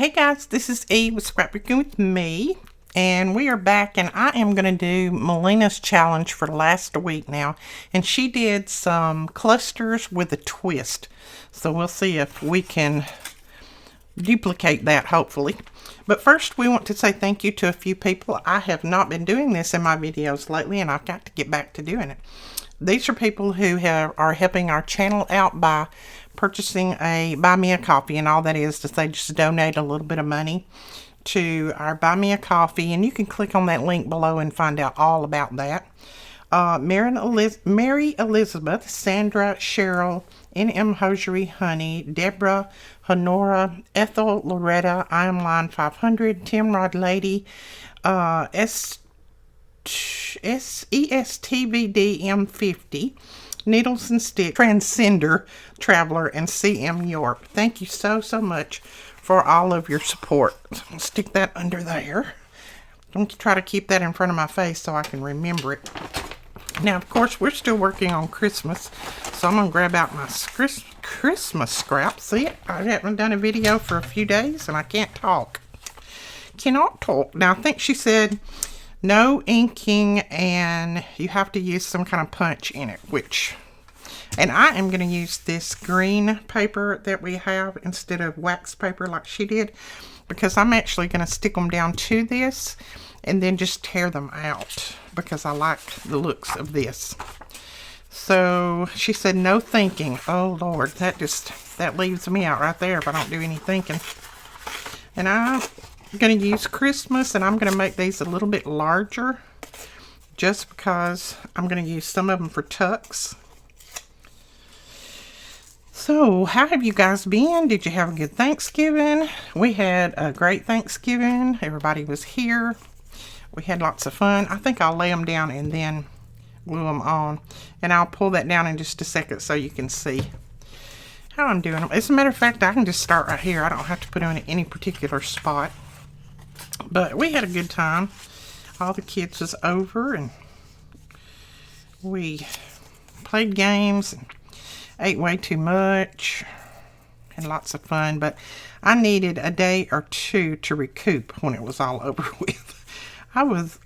Hey guys, this is Eve with Scrapbooking with me, and we are back, and I am going to do Melina's challenge for last week now, and she did some clusters with a twist, so we'll see if we can duplicate that, hopefully. But first, we want to say thank you to a few people. I have not been doing this in my videos lately, and I've got to get back to doing it. These are people who are helping our channel out by purchasing Buy Me a Coffee, and all that is they just donate a little bit of money to our Buy Me a Coffee, and you can click on that link below and find out all about that. Mary Elizabeth, Sandra, Cheryl, N.M. Hosiery Honey, Deborah, Honora, Ethel, Loretta, I Am Line 500, Timrod Lady, ESTVDM50, Needles and Sticks, Transcender Traveler, and CM York. Thank you so much for all of your support. I'll stick that under there. Don't try to keep that in front of my face so I can remember it. Now, of course, we're still working on Christmas, so I'm going to grab out my Christmas scraps. See, I haven't done a video for a few days, and I can't talk. Cannot talk. Now, I think she said no inking, and you have to use some kind of punch in it, and I am going to use this green paper that we have instead of wax paper like she did, because I'm actually going to stick them down to this and then just tear them out because I like the looks of this. So she said no thinking. Oh Lord, that leaves me out right there if I don't do any thinking. And I'm going to use Christmas, and I'm going to make these a little bit larger just because I'm going to use some of them for tucks. So, how have you guys been? Did you have a good Thanksgiving? We had a great Thanksgiving. Everybody was here. We had lots of fun. I think I'll lay them down and then glue them on. And I'll pull that down in just a second so you can see how I'm doing them. As a matter of fact, I can just start right here. I don't have to put them in any particular spot. But we had a good time. All the kids was over, and we played games and ate way too much. Had lots of fun, but I needed a day or two to recoup when it was all over with. I was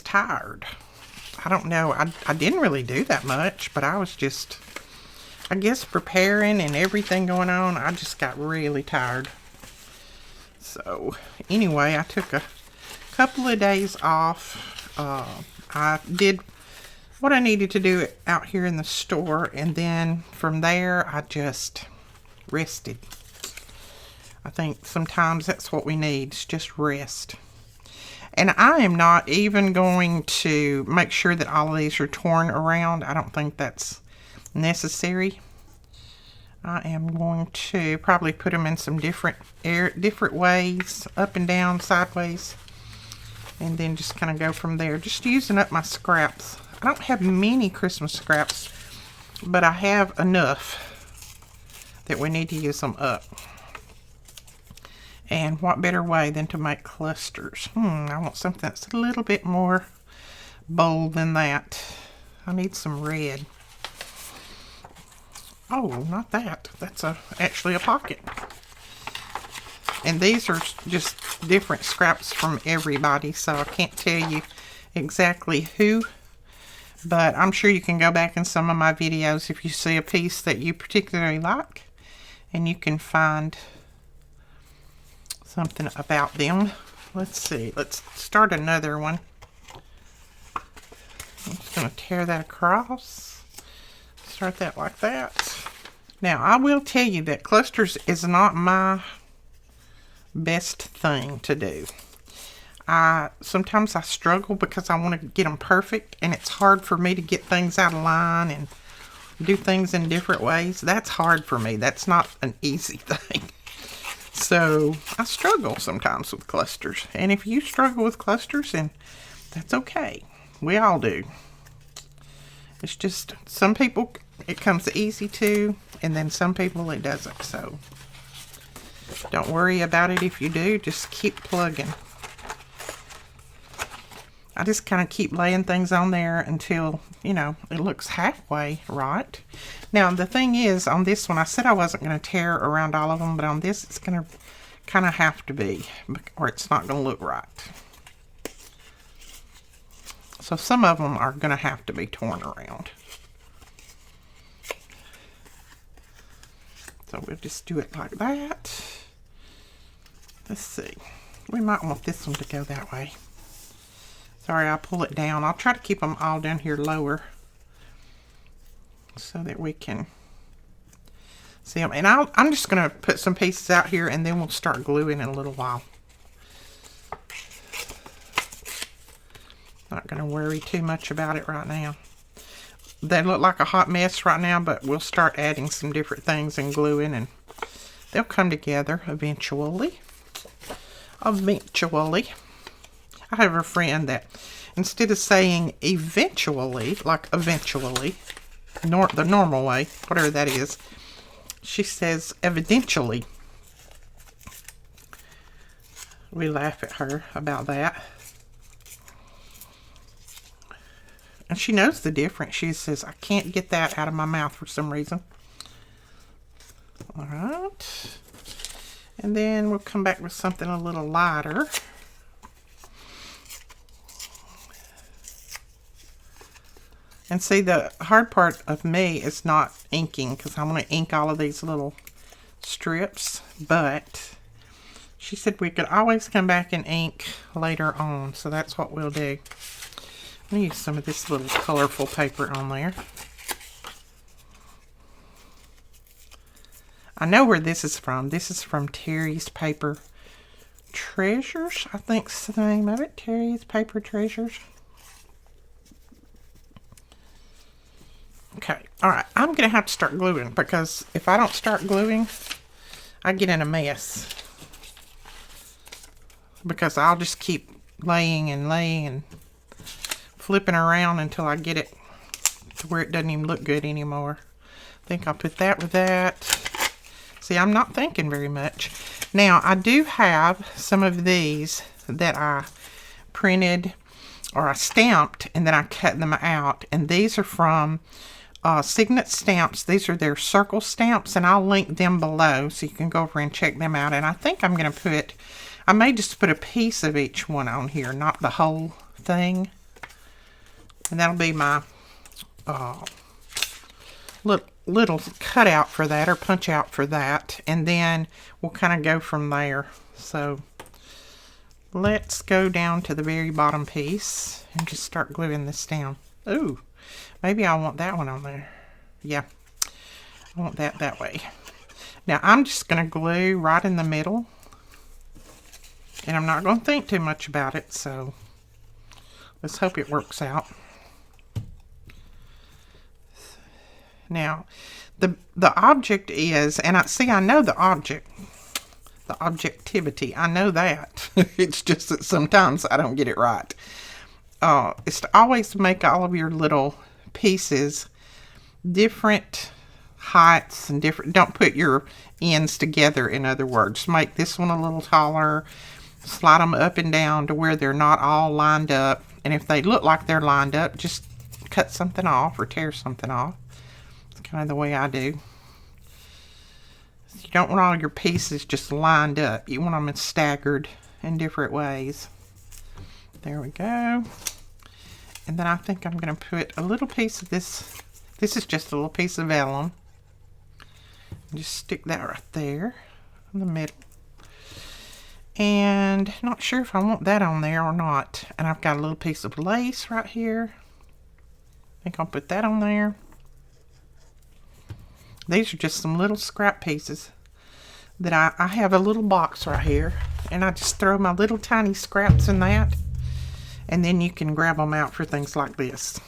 tired. I don't know. I didn't really do that much, but I was just, I guess, preparing and everything going on. I just got really tired. So anyway, I took a couple of days off. I did what I needed to do out here in the store, and then from there I just rested. I think sometimes that's what we need, is just rest. And I am not even going to make sure that all of these are torn around. I don't think that's necessary. I am going to probably put them in some different ways, up and down, sideways, and then just kind of go from there. Just using up my scraps. I don't have many Christmas scraps, but I have enough that we need to use them up. And what better way than to make clusters? I want something that's a little bit more bold than that. I need some red. Oh, not that. That's actually a pocket. And these are just different scraps from everybody, so I can't tell you exactly who. But I'm sure you can go back in some of my videos if you see a piece that you particularly like, and you can find something about them. Let's see. Let's start another one. I'm just going to tear that across. Start that like that. Now, I will tell you that clusters is not my best thing to do. Sometimes I struggle because I want to get them perfect, and it's hard for me to get things out of line and do things in different ways. That's hard for me. That's not an easy thing. So I struggle sometimes with clusters. And if you struggle with clusters, then that's okay. We all do. It's just some people it comes easy to, and then some people it doesn't. So don't worry about it if you do. Just keep plugging. I just kind of keep laying things on there until, you know, it looks halfway right. Now, the thing is, on this one, I said I wasn't going to tear around all of them, but on this, it's going to kind of have to be, or it's not going to look right. So some of them are going to have to be torn around. So we'll just do it like that. Let's see. We might want this one to go that way. Sorry, I'll pull it down. I'll try to keep them all down here lower so that we can see them. And I'm just going to put some pieces out here and then we'll start gluing in a little while. Not going to worry too much about it right now. They look like a hot mess right now, but we'll start adding some different things and gluing, and they'll come together eventually. Eventually. I have a friend that instead of saying eventually, like eventually, the normal way, whatever that is, she says evidentially. We laugh at her about that. And she knows the difference. She says, I can't get that out of my mouth for some reason. All right. And then we'll come back with something a little lighter. And see, the hard part of me is not inking, because I want to ink all of these little strips. But she said we could always come back and ink later on. So that's what we'll do. I'm going to use some of this little colorful paper on there. I know where this is from. This is from Terry's Paper Treasures. I think's the name of it. Terry's Paper Treasures. Okay. Alright. I'm going to have to start gluing, because if I don't start gluing, I get in a mess. Because I'll just keep laying and flipping around until I get it to where it doesn't even look good anymore. I think I'll put that with that. See, I'm not thinking very much. Now, I do have some of these that I printed or I stamped and then I cut them out. And these are from Signet Stamps. These are their circle stamps, and I'll link them below so you can go over and check them out. And I think I'm going to put, I may just put a piece of each one on here, not the whole thing. And that'll be my little cutout for that, or punch out for that. And then we'll kind of go from there. So let's go down to the very bottom piece and just start gluing this down. Ooh, maybe I want that one on there. Yeah, I want that way. Now I'm just going to glue right in the middle. And I'm not going to think too much about it. So let's hope it works out. Now, the object is, and I know the object, the objectivity, I know that. It's just that sometimes I don't get it right. It's to always make all of your little pieces different heights and different, don't put your ends together, in other words. Make this one a little taller, slide them up and down to where they're not all lined up. And if they look like they're lined up, just cut something off or tear something off. Kind of the way I do. You don't want all your pieces just lined up. You want them staggered in different ways. There we go. And then I think I'm going to put a little piece of this. This is just a little piece of vellum. Just stick that right there in the middle. And not sure if I want that on there or not. And I've got a little piece of lace right here. I think I'll put that on there. These are just some little scrap pieces that I have a little box right here, and I just throw my little tiny scraps in that, and then you can grab them out for things like this.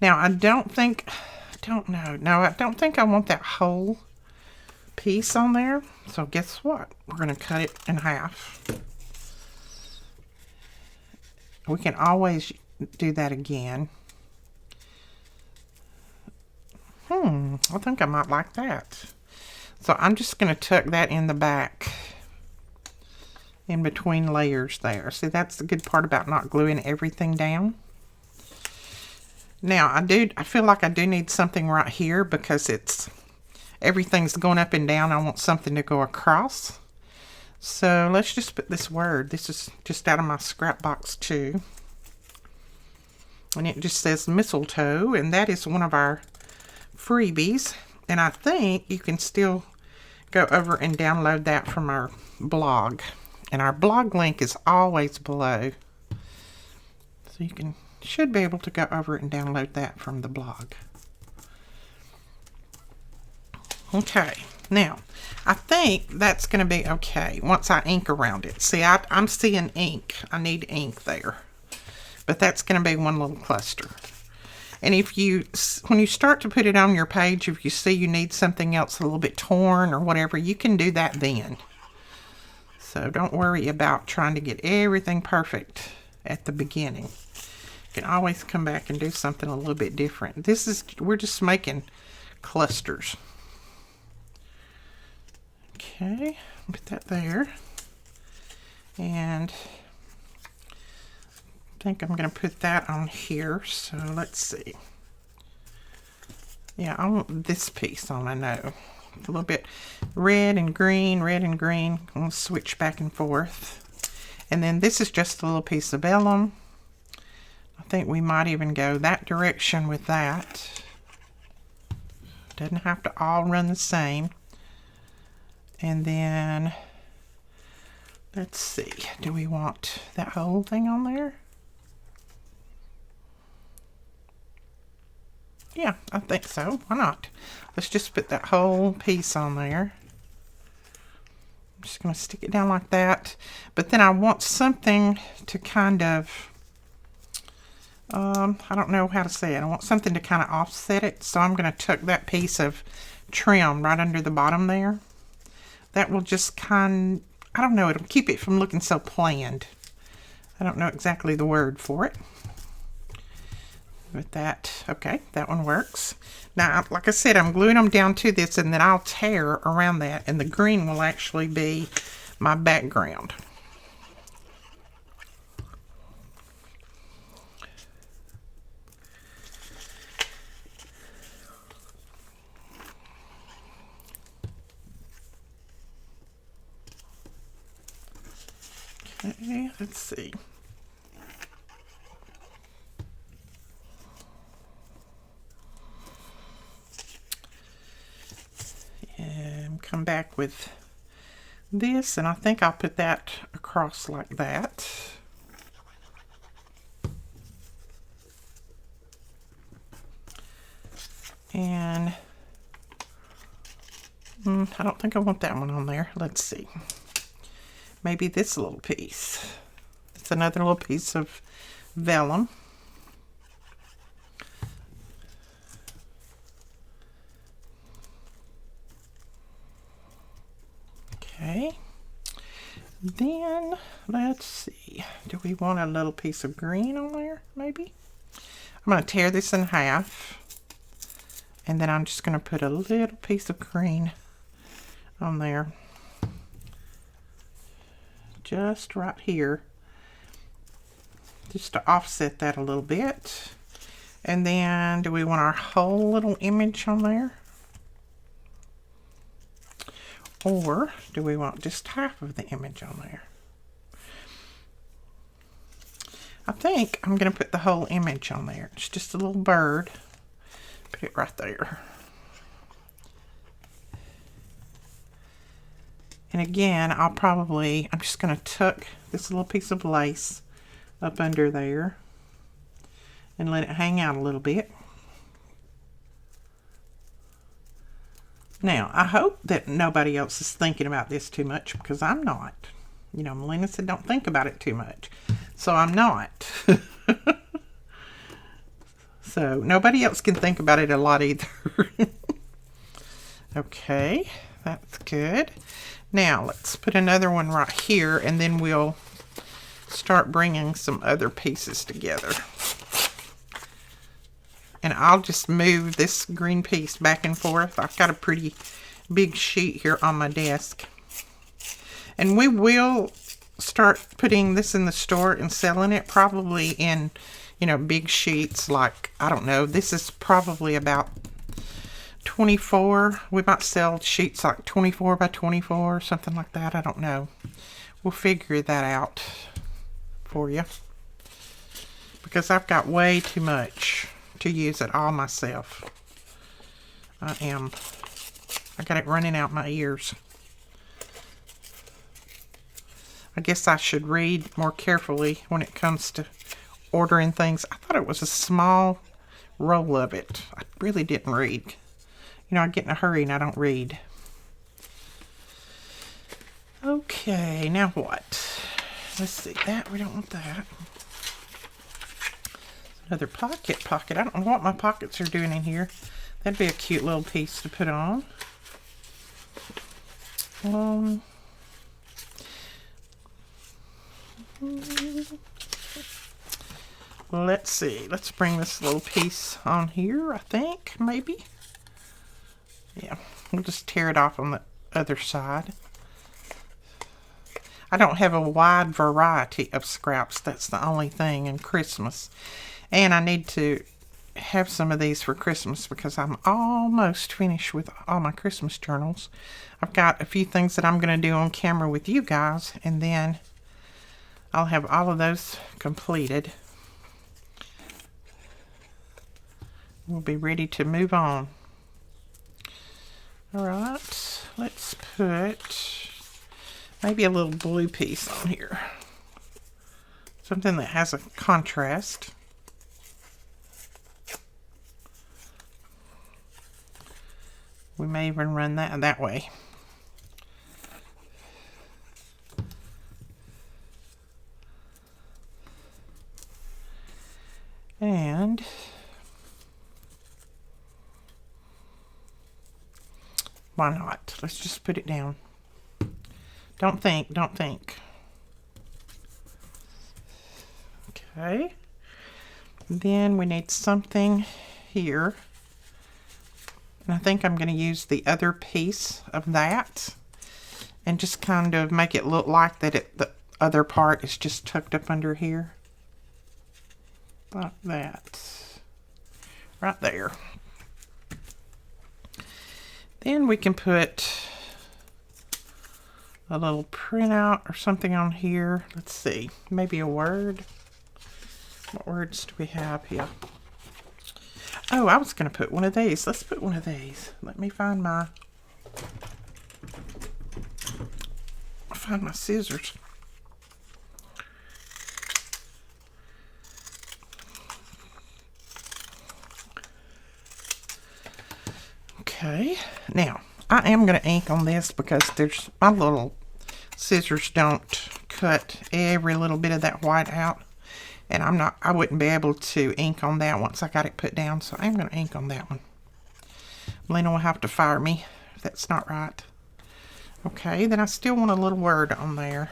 Now, I don't think I want that whole piece on there, so guess what? We're going to cut it in half. We can always do that again. I think I might like that. So I'm just going to tuck that in the back, in between layers there. See, that's the good part about not gluing everything down. Now, I feel like I do need something right here because everything's going up and down. I want something to go across. So let's just put this word. This is just out of my scrap box too. And it just says mistletoe, and that is one of our freebies. And I think you can still go over and download that from our blog. And our blog link is always below. So you should be able to go over and download that from the blog. Okay, now I think that's going to be okay once I ink around it. See, I'm seeing ink. I need ink there. But that's going to be one little cluster. And when you start to put it on your page, if you see you need something else a little bit torn or whatever, you can do that then. So don't worry about trying to get everything perfect at the beginning. You can always come back and do something a little bit different. We're just making clusters. Okay, put that there. And I think I'm going to put that on here. So let's see. Yeah, I want this piece on, I know. A little bit red and green, red and green. I'm going to switch back and forth. And then this is just a little piece of vellum. I think we might even go that direction with that. Doesn't have to all run the same. And then, let's see, do we want that whole thing on there? Yeah, I think so. Why not? Let's just put that whole piece on there. I'm just going to stick it down like that. But then I want something to kind of, I don't know how to say it. I want something to kind of offset it. So I'm going to tuck that piece of trim right under the bottom there. That will just I don't know, it'll keep it from looking so planned. I don't know exactly the word for it. With that, okay, that one works. Now, like I said, I'm gluing them down to this, and then I'll tear around that, and the green will actually be my background. Okay, let's see. And come back with this, and I think I'll put that across like that. And I don't think I want that one on there. Let's see. Maybe this little piece. It's another little piece of vellum. Okay. Then, let's see. Do we want a little piece of green on there, maybe? I'm going to tear this in half. And then I'm just going to put a little piece of green on there. Just right here. Just to offset that a little bit. And then, do we want our whole little image on there? Or do we want just half of the image on there? I think I'm going to put the whole image on there. It's just a little bird. Put it right there. And again, I'm just going to tuck this little piece of lace up under there and let it hang out a little bit. Now, I hope that nobody else is thinking about this too much, because I'm not. You know, Melina said don't think about it too much. So I'm not. So nobody else can think about it a lot either. Okay, that's good. Now, let's put another one right here, and then we'll start bringing some other pieces together. And I'll just move this green piece back and forth. I've got a pretty big sheet here on my desk. And we will start putting this in the store and selling it probably in, big sheets. Like, I don't know, this is probably about 24. We might sell sheets like 24 by 24 or something like that. I don't know. we'll figure that out for you, because I've got way too much to use it all myself. I got it running out my ears. I guess I should read more carefully when it comes to ordering things. I thought it was a small roll of it. I really didn't read. You know, I get in a hurry and I don't read. Okay, now what? Let's see, that, we don't want that. Another pocket. I don't know what my pockets are doing in here. That'd be a cute little piece to put on. Let's see. Let's bring this little piece on here, I think, maybe. Yeah, we'll just tear it off on the other side. I don't have a wide variety of scraps. That's the only thing in Christmas. And I need to have some of these for Christmas because I'm almost finished with all my Christmas journals. I've got a few things that I'm going to do on camera with you guys, and then I'll have all of those completed. We'll be ready to move on. Alright, let's put maybe a little blue piece on here. Something that has a contrast. We may even run that way. And why not? Let's just put it down. Don't think. Okay. Then we need something here. And I think I'm going to use the other piece of that and just kind of make it look like that the other part is just tucked up under here. Like that. Right there. Then we can put a little printout or something on here. Let's see. Maybe a word. What words do we have here? Oh, I was going to put one of these. Let's put one of these. Let me find my scissors. Okay. Now, I am going to ink on this because my little scissors don't cut every little bit of that white out. And I wouldn't be able to ink on that once I got it put down, so I'm going to ink on that one. Melina will have to fire me if that's not right. Okay, then I still want a little word on there.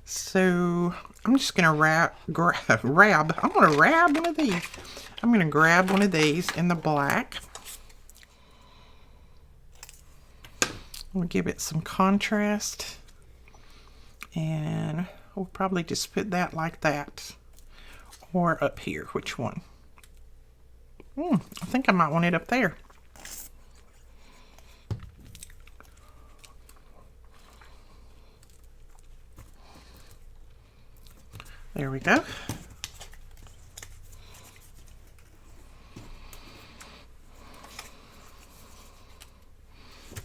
So I'm just going to grab one of these. I'm going to grab one of these in the black. We'll give it some contrast. And we'll probably just put that like that. Or up here. Which one? I think I might want it up there. There we go.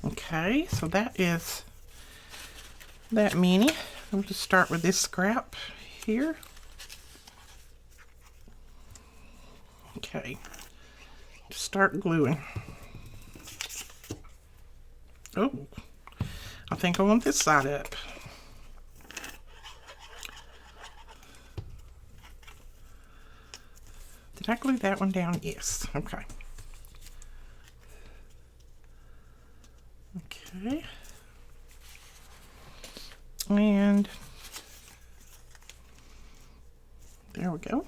Okay, so that is that many. We'll just start with this scrap here. Okay, start gluing. Oh, I think I want this side up. Did I glue that one down? Yes, okay. Okay. And there we go.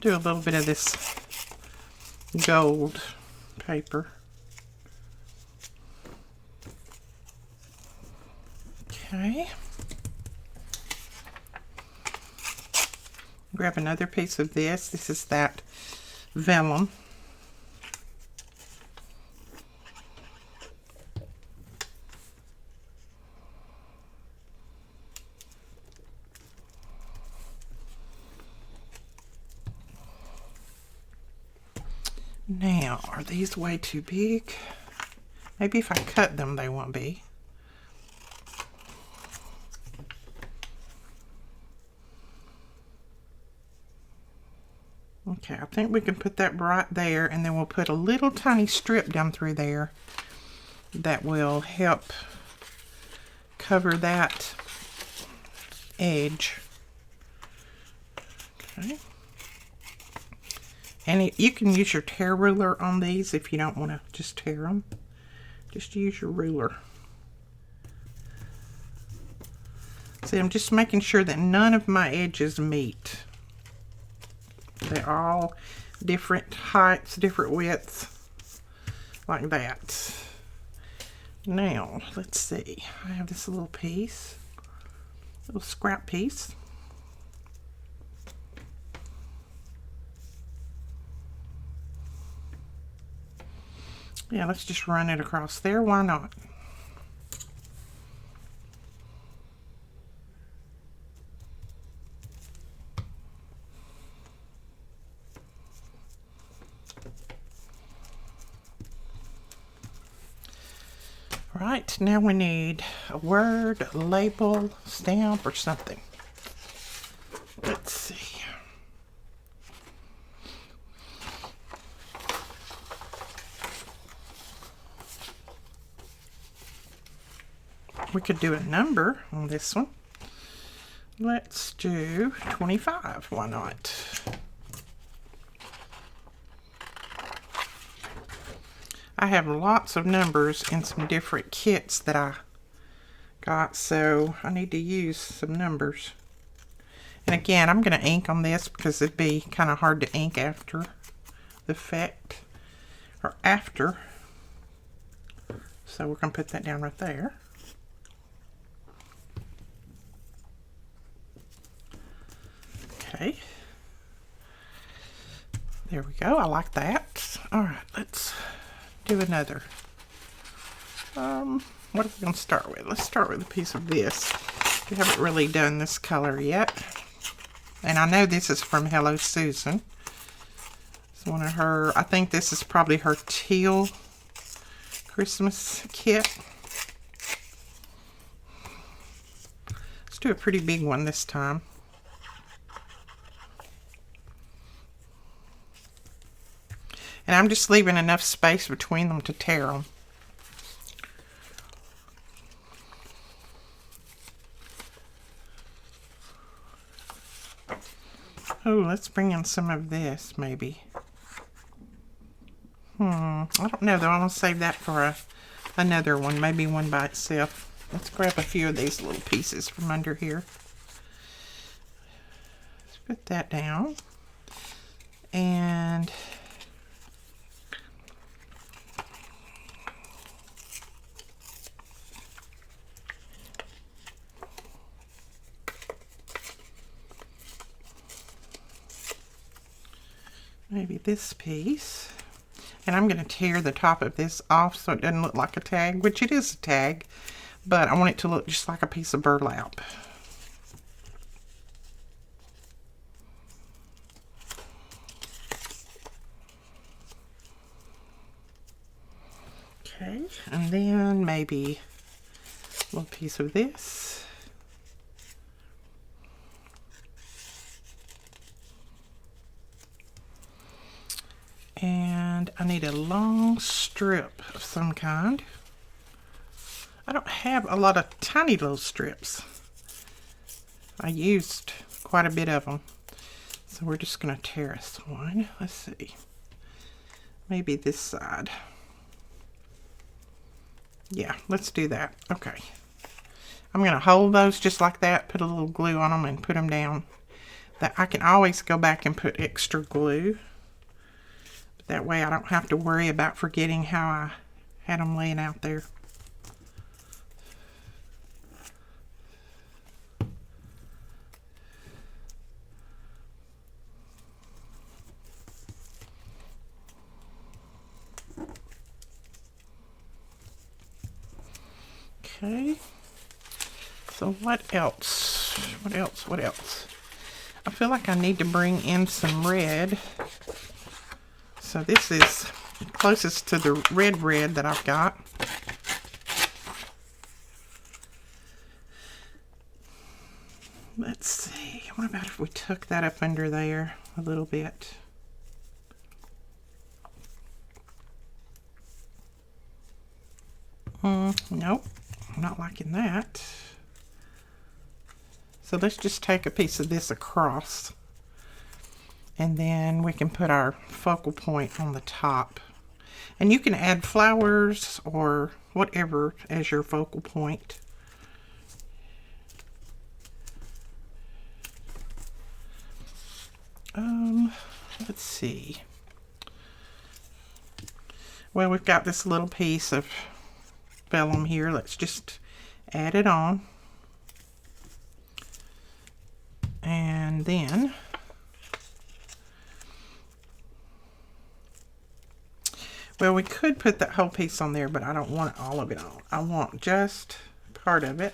Do a little bit of this gold paper. Okay. Grab another piece of this. This is that vellum. Now, are these way too big? Maybe if I cut them, they won't be. Okay, I think we can put that right there, and then we'll put a little tiny strip down through there that will help cover that edge. Okay. And you can use your tear ruler on these if you don't want to just tear them. Just use your ruler. See, I'm just making sure that none of my edges meet. They're all different heights, different widths, like that. Now, let's see. I have this little piece, little scrap piece. Yeah, let's just run it across there. Why not? Right, now we need a word, a label, stamp, or something. Let's see. We could do a number on this one. Let's do 25. Why not? I have lots of numbers in some different kits that I got, so I need to use some numbers. And again, I'm going to ink on this because it'd be kind of hard to ink after the effect, or after. So we're going to put that down right there. Okay. There we go. I like that. All right, let's do another. What are we going to start with? Let's start with a piece of this. We haven't really done this color yet. And I know this is from Hello Susan. It's one of her, I think this is probably her teal Christmas kit. Let's do a pretty big one this time. And I'm just leaving enough space between them to tear them. Oh, let's bring in some of this, maybe. I don't know, though. I'm going to save that for another one, maybe one by itself. Let's grab a few of these little pieces from under here. Let's put that down. And maybe this piece. And I'm going to tear the top of this off so it doesn't look like a tag, which it is a tag, but I want it to look just like a piece of burlap. Okay, and then maybe a little piece of this. And I need a long strip of some kind. I don't have a lot of tiny little strips. I used quite a bit of them. So we're just going to tear us one. Let's see. Maybe this side. Yeah, let's do that. Okay. I'm going to hold those just like that, put a little glue on them, and put them down. That I can always go back and put extra glue. That way I don't have to worry about forgetting how I had them laying out there. Okay. So what else? What else? What else? I feel like I need to bring in some red. So this is closest to the red that I've got. Let's see. What about if we took that up under there a little bit? Nope. I'm not liking that. So let's just take a piece of this across. And then we can put our focal point on the top. And you can add flowers or whatever as your focal point. Let's see. Well, we've got this little piece of vellum here. Let's just add it on. And then well, we could put that whole piece on there, but I don't want all of it on. I want just part of it.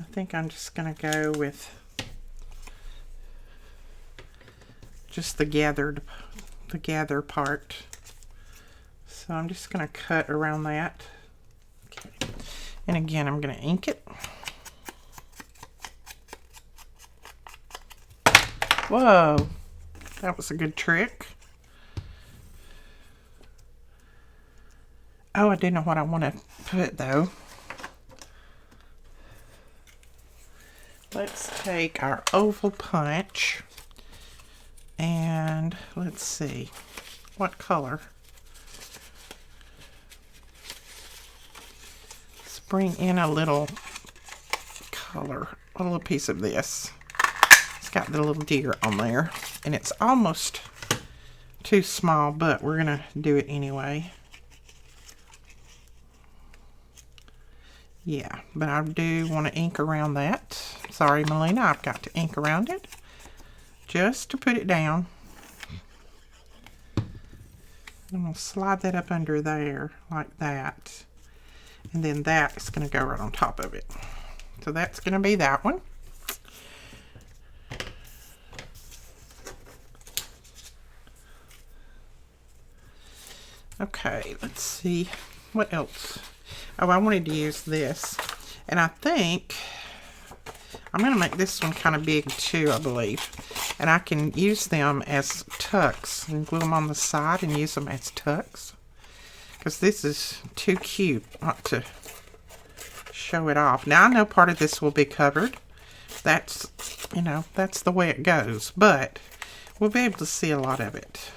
I think I'm just going to go with just the gather part. So I'm just going to cut around that. Okay. And again, I'm going to ink it. Whoa, that was a good trick. Oh, I do know what I want to put though. Let's take our oval punch and let's see what color. Let's bring in a little color, a little piece of this. It's got the little deer on there and it's almost too small, but we're gonna do it anyway. Yeah, but I do want to ink around that. Sorry, Melina, I've got to ink around it just to put it down. I'm going to slide that up under there like that. And then that is going to go right on top of it. So that's going to be that one. Okay, let's see what else. Oh, I wanted to use this, and I think I'm going to make this one kind of big too, I believe, and I can use them as tucks and glue them on the side and use them as tucks because this is too cute not to show it off. Now I know part of this will be covered. That's, you know, that's the way it goes, but we'll be able to see a lot of it.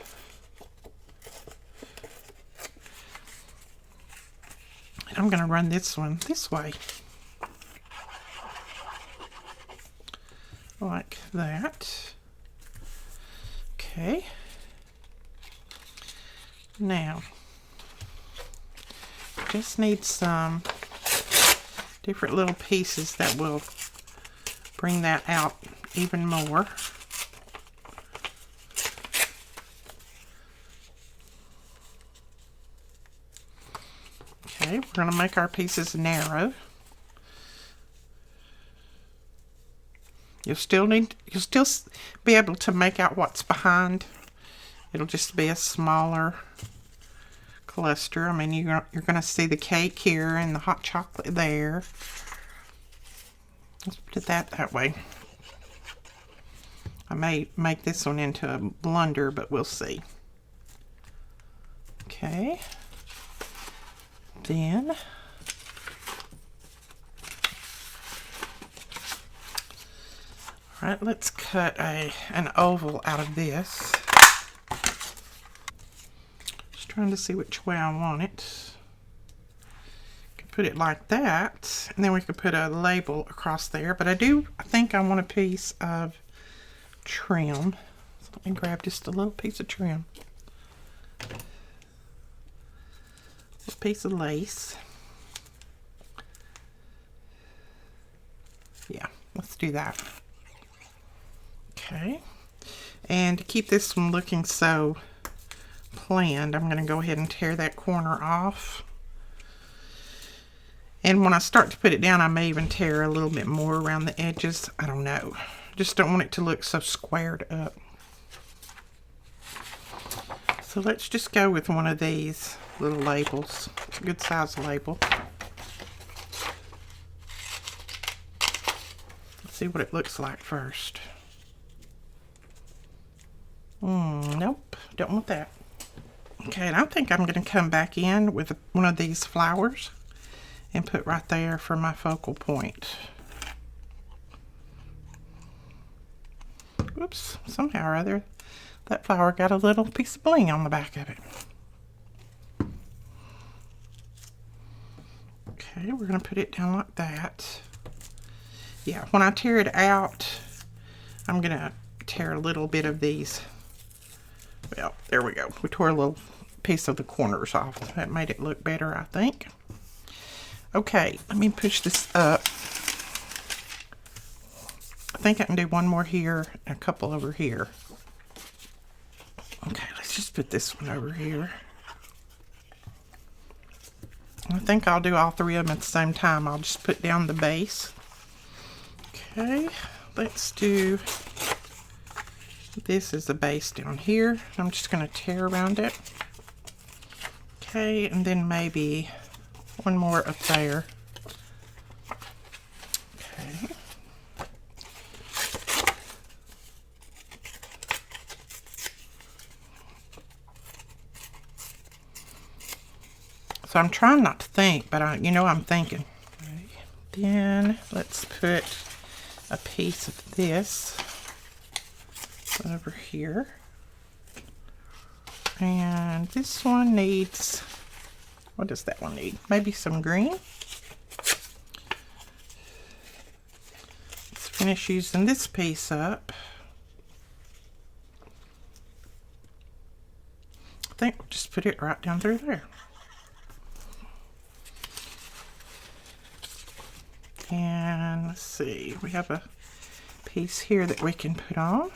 I'm going to run this one this way. Like that. Okay. Now, just need some different little pieces that will bring that out even more. Okay, we're going to make our pieces narrow. You'll still be able to make out what's behind. It'll just be a smaller cluster. I mean, you're going to see the cake here and the hot chocolate there. Let's put it that way. I may make this one into a blunder, but we'll see. Okay. Then all right, let's cut an oval out of this. Just trying to see which way I want it. Could put it like that, and then we could put a label across there. But I think I want a piece of trim. So let me grab just a little piece of trim. A piece of lace. Yeah, let's do that. Okay, and to keep this one looking so planned, I'm going to go ahead and tear that corner off. And when I start to put it down, I may even tear a little bit more around the edges. I don't know. Just don't want it to look so squared up. So let's just go with one of these little labels. It's a good size label. Let's see what it looks like first. Nope, don't want that. Okay, and I think I'm going to come back in with one of these flowers and put right there for my focal point. Whoops, somehow or other, that flower got a little piece of bling on the back of it. Okay, we're going to put it down like that. Yeah, when I tear it out, I'm going to tear a little bit of these. Well, there we go. We tore a little piece of the corners off. That made it look better, I think. Okay, let me push this up. I think I can do one more here and a couple over here. Okay, let's just put this one over here. I think I'll do all three of them at the same time. I'll just put down the base. Okay, let's do this as the base down here. I'm just going to tear around it. Okay, and then maybe one more up there. Okay. So I'm trying not to think, but I'm thinking. Okay. Then let's put a piece of this over here. And this one needs, what does that one need? Maybe some green. Let's finish using this piece up. I think we'll just put it right down through there. And let's see, we have a piece here that we can put on.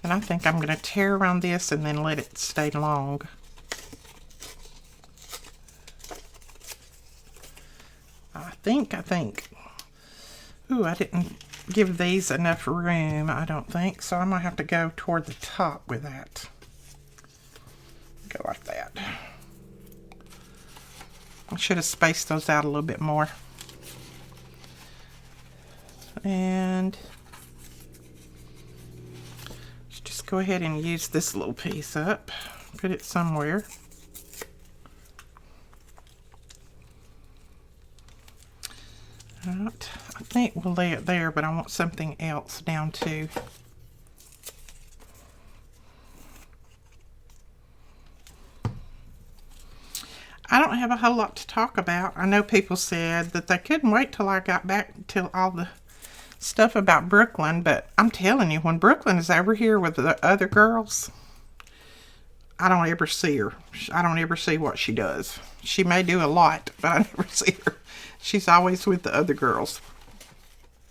And I think I'm going to tear around this and then let it stay long. I think. Ooh, I didn't give these enough room, I don't think. So I might have to go toward the top with that. Go like that. I should have spaced those out a little bit more. And let's just go ahead and use this little piece up. Put it somewhere. Alright, I think we'll lay it there, but I want something else down too. I don't have a whole lot to talk about. I know people said that they couldn't wait till I got back till all the stuff about Brooklyn, but I'm telling you, when Brooklyn is over here with the other girls, I don't ever see her. I don't ever see what she does. She may do a lot, but I never see her. She's always with the other girls.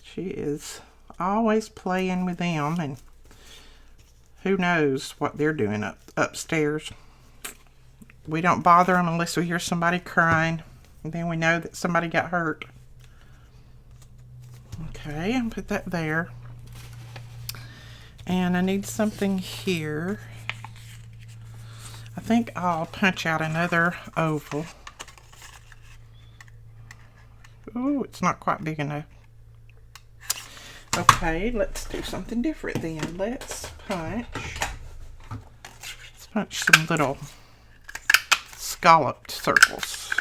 She is always playing with them, and who knows what they're doing upstairs. We don't bother them unless we hear somebody crying, and then we know that somebody got hurt. Okay, and put that there. And I need something here. I think I'll punch out another oval. Ooh, it's not quite big enough. Okay, let's do something different then. Let's punch some little scalloped circles.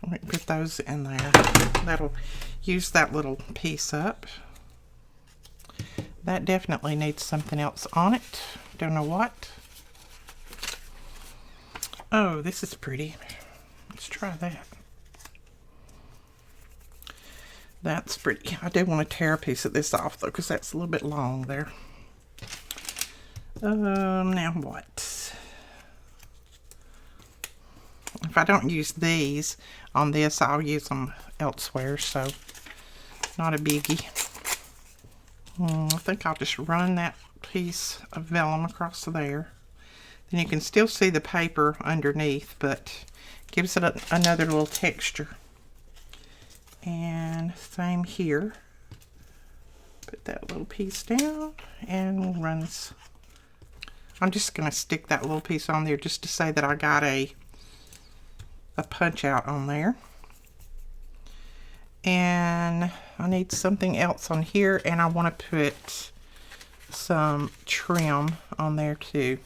Let me put those in there. That'll use that little piece up. That definitely needs something else on it. Don't know what. Oh, this is pretty. Let's try that. That's pretty. I do want to tear a piece of this off though, because that's a little bit long there. Now what? If I don't use these on this, I'll use them elsewhere, so not a biggie. I think I'll just run that piece of vellum across there. And you can still see the paper underneath, but gives it another little texture. And same here. Put that little piece down and runs. I'm just going to stick that little piece on there just to say that I got a punch out on there. And I need something else on here, and I want to put some trim on there too.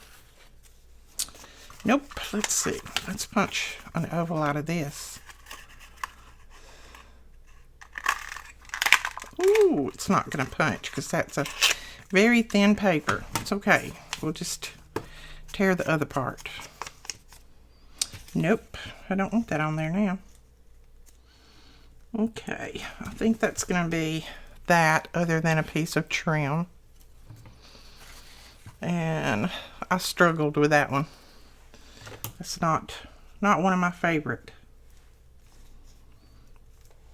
Nope, let's see. Let's punch an oval out of this. Ooh, it's not going to punch because that's a very thin paper. It's okay. We'll just tear the other part. Nope, I don't want that on there now. Okay, I think that's going to be that, other than a piece of trim. And I struggled with that one. It's not one of my favorite.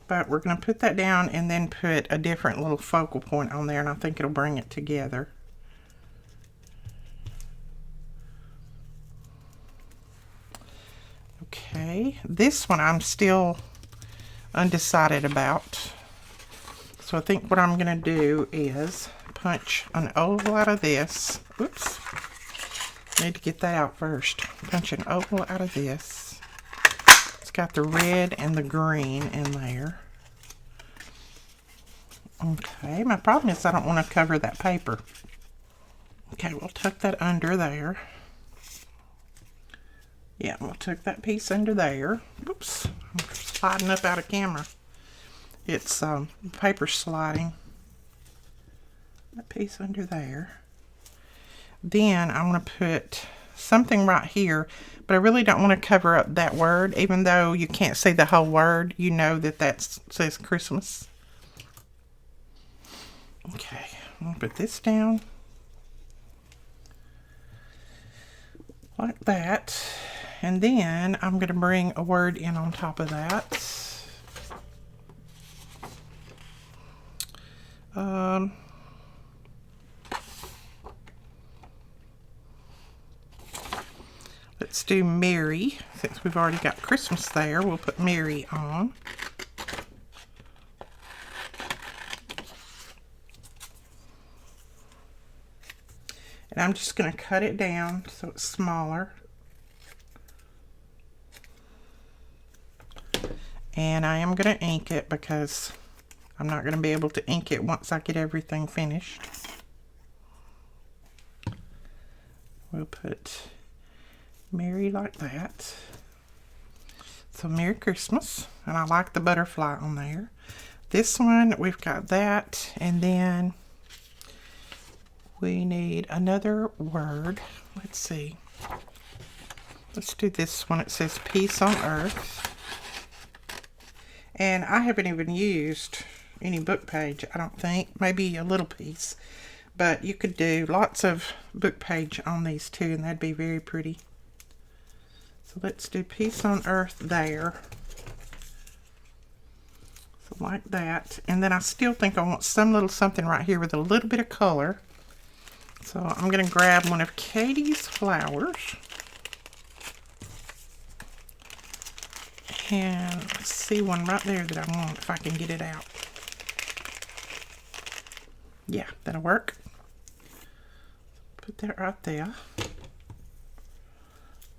But we're going to put that down and then put a different little focal point on there, and I think it'll bring it together. Okay, this one I'm still undecided about. So I think what I'm going to do is punch an oval out of this. Oops. Need to get that out first. Punch an oval out of this. It's got the red and the green in there. Okay, my problem is I don't want to cover that paper. Okay, we'll tuck that under there. Yeah, we'll tuck that piece under there. Oops, I'm sliding up out of camera. It's paper sliding. That piece under there. Then I'm going to put something right here, but I really don't want to cover up that word. Even though you can't see the whole word, you know that says Christmas. Okay, I'm going to put this down like that. And then I'm going to bring a word in on top of that. Let's do Merry. Since we've already got Christmas there, we'll put Merry on. And I'm just going to cut it down so it's smaller. And I am going to ink it because I'm not going to be able to ink it once I get everything finished. We'll put Merry like that. So Merry Christmas. And I like the butterfly on there. This one, we've got that. And then we need another word. Let's see. Let's do this one. It says Peace on Earth. And I haven't even used any book page, I don't think. Maybe a little piece. But you could do lots of book page on these too, and that'd be very pretty. So let's do Peace on Earth there. So like that. And then I still think I want some little something right here with a little bit of color. So I'm going to grab one of Katie's flowers. And I see one right there that I want, if I can get it out. Yeah, that'll work. Put that right there.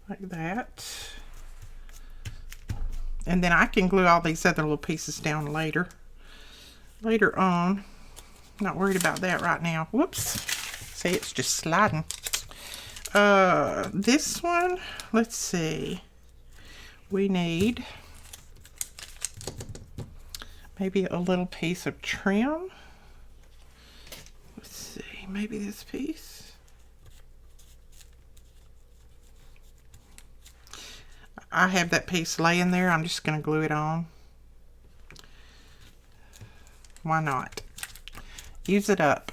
Like that. And then I can glue all these other little pieces down later. Later on. Not worried about that right now. Whoops. See, it's just sliding. This one, let's see. We need maybe a little piece of trim. Let's see, maybe this piece. I have that piece laying there. I'm just going to glue it on. Why not? Use it up.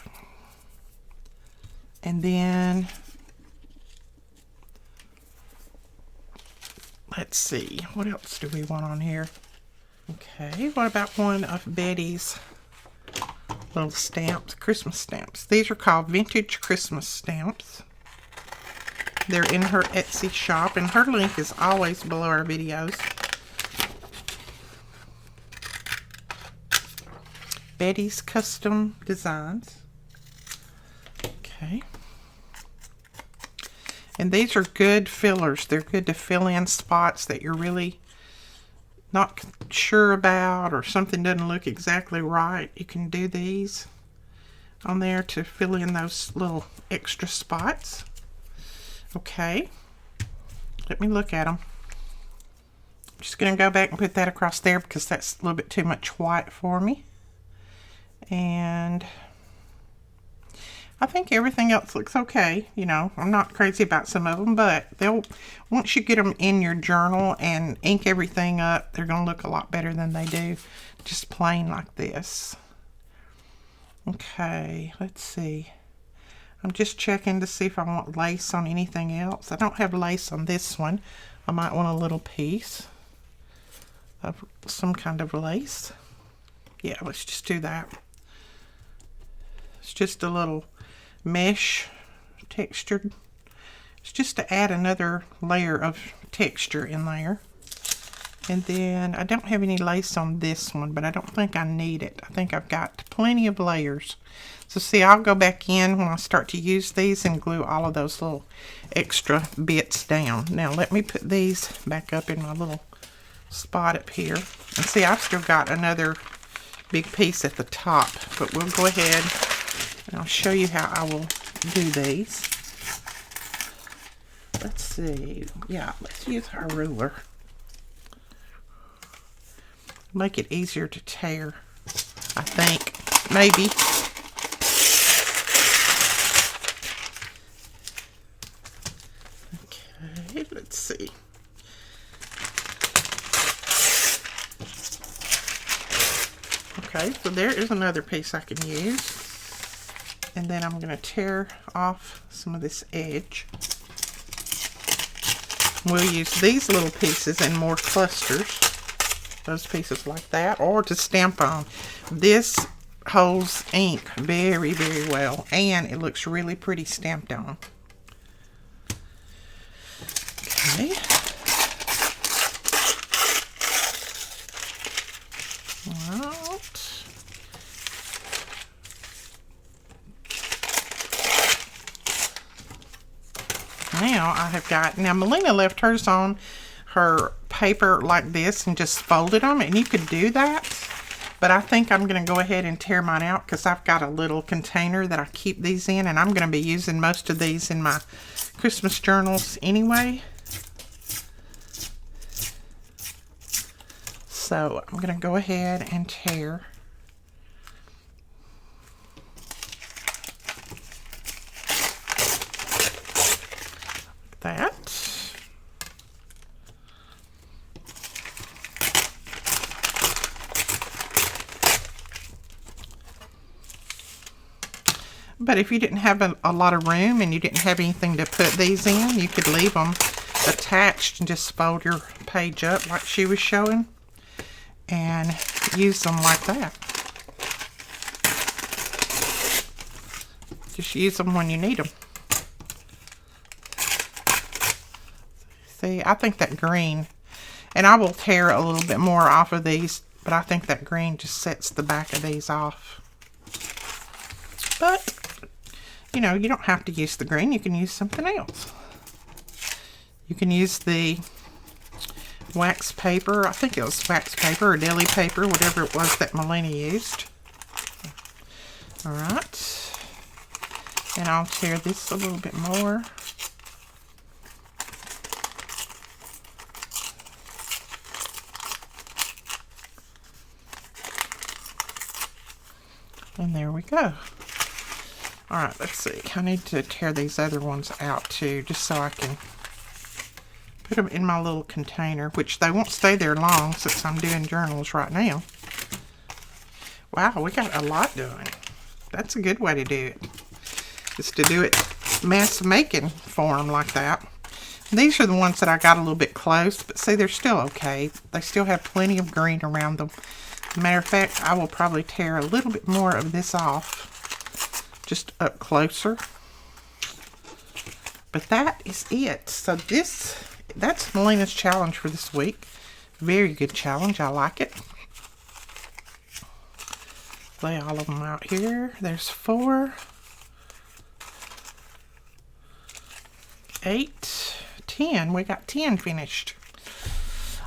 And then let's see, what else do we want on here? Okay, what about one of Betty's little stamps, Christmas stamps? These are called vintage Christmas stamps. They're in her Etsy shop, and her link is always below our videos. Betty's Custom Designs. Okay. And these are good fillers. They're good to fill in spots that you're really not sure about, or something doesn't look exactly right. You can do these on there to fill in those little extra spots. Okay. Let me look at them. I'm just going to go back and put that across there because that's a little bit too much white for me. And I think everything else looks okay. You know, I'm not crazy about some of them, but they'll, once you get them in your journal and ink everything up, they're going to look a lot better than they do just plain like this. Okay, let's see. I'm just checking to see if I want lace on anything else. I don't have lace on this one. I might want a little piece of some kind of lace. Yeah, let's just do that. It's just a little mesh textured. It's just to add another layer of texture in there. And then I don't have any lace on this one, but I don't think I need it. I think I've got plenty of layers. So see, I'll go back in when I start to use these and glue all of those little extra bits down. Now let me put these back up in my little spot up here. And see, I've still got another big piece at the top, but we'll go ahead and I'll show you how I will do these. Let's see. Yeah, let's use our ruler. Make it easier to tear, I think. Maybe. Okay, let's see. Okay, so there is another piece I can use. And then I'm going to tear off some of this edge. We'll use these little pieces in more clusters. Those pieces like that, or to stamp on. This holds ink very, very well, and it looks really pretty stamped on. Okay. Right. Now I have got, now Melina left hers on her paper like this and just folded them, and you could do that, but I think I'm going to go ahead and tear mine out because I've got a little container that I keep these in, and I'm going to be using most of these in my Christmas journals anyway. So I'm going to go ahead and tear. Like that. But if you didn't have a lot of room and you didn't have anything to put these in, you could leave them attached and just fold your page up like she was showing and use them like that. Just use them when you need them. See, I think that green, and I will tear a little bit more off of these, but I think that green just sets the back of these off. But you know, you don't have to use the green. You can use something else. You can use the wax paper. I think it was wax paper or deli paper, whatever it was that Melina used. Alright. And I'll tear this a little bit more. And there we go. Alright, let's see. I need to tear these other ones out too, just so I can put them in my little container, which they won't stay there long since I'm doing journals right now. Wow, we got a lot done. That's a good way to do it. Just to do it mass making form like that. These are the ones that I got a little bit close, but see, they're still okay. They still have plenty of green around them. Matter of fact, I will probably tear a little bit more of this off, just up closer. But that is it. So that's Melina's challenge for this week. Very good challenge. I like it. Lay all of them out here. There's 4, 8, 10. We got 10 finished.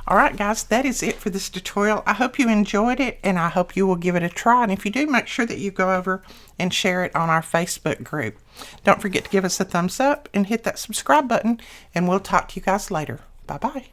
Alright guys, that is it for this tutorial. I hope you enjoyed it, and I hope you will give it a try. And if you do, make sure that you go over and share it on our Facebook group. Don't forget to give us a thumbs up and hit that subscribe button, and we'll talk to you guys later. Bye-bye.